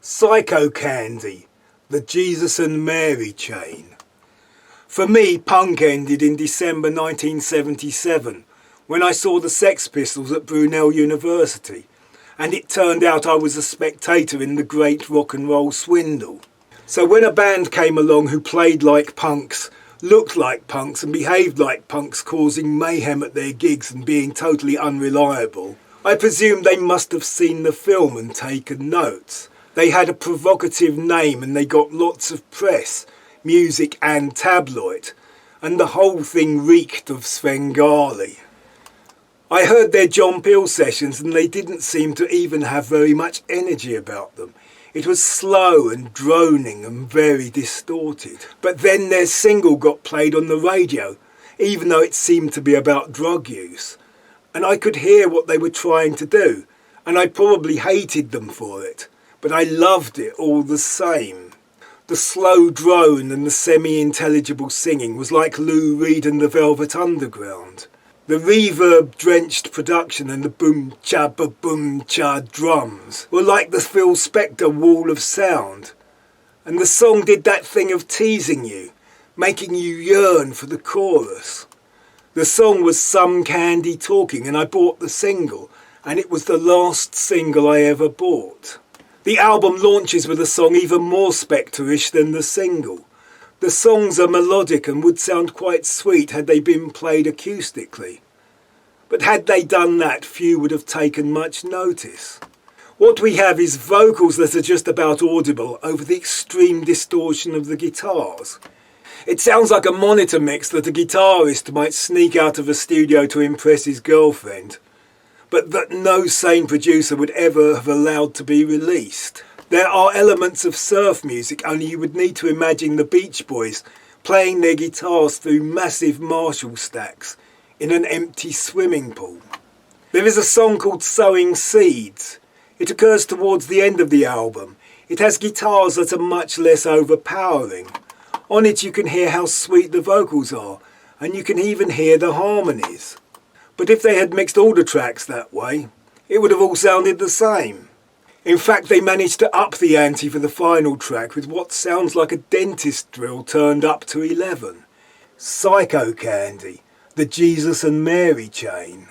Psycho Candy, the Jesus and Mary chain. For me, punk ended in December 1977 when I saw the Sex Pistols at Brunel University, and it turned out I was a spectator in the great rock and roll swindle. So when a band came along who played like punks, looked like punks and behaved like punks, causing mayhem at their gigs and being totally unreliable, I presume they must have seen the film and taken notes. They had a provocative name and they got lots of press, music and tabloid, and the whole thing reeked of Svengali. I heard their John Peel sessions and they didn't seem to even have very much energy about them. It was slow and droning and very distorted. But then their single got played on the radio, even though it seemed to be about drug use. And I could hear what they were trying to do, and I probably hated them for it. But I loved it all the same. The slow drone and the semi-intelligible singing was like Lou Reed and the Velvet Underground. The reverb-drenched production and the boom-cha-ba-boom-cha drums were like the Phil Spector wall of sound. And the song did that thing of teasing you, making you yearn for the chorus. The song was Some Candy Talking, and I bought the single, and it was the last single I ever bought. The album launches with a song even more Spectre-ish than the single. The songs are melodic and would sound quite sweet had they been played acoustically. But had they done that, few would have taken much notice. What we have is vocals that are just about audible over the extreme distortion of the guitars. It sounds like a monitor mix that a guitarist might sneak out of a studio to impress his girlfriend, but that no sane producer would ever have allowed to be released. There are elements of surf music, only you would need to imagine the Beach Boys playing their guitars through massive Marshall stacks in an empty swimming pool. There is a song called Sowing Seeds. It occurs towards the end of the album. It has guitars that are much less overpowering. On it you can hear how sweet the vocals are, and you can even hear the harmonies. But if they had mixed all the tracks that way, it would have all sounded the same. In fact, they managed to up the ante for the final track with what sounds like a dentist drill turned up to 11. Psycho Candy, the Jesus and Mary chain.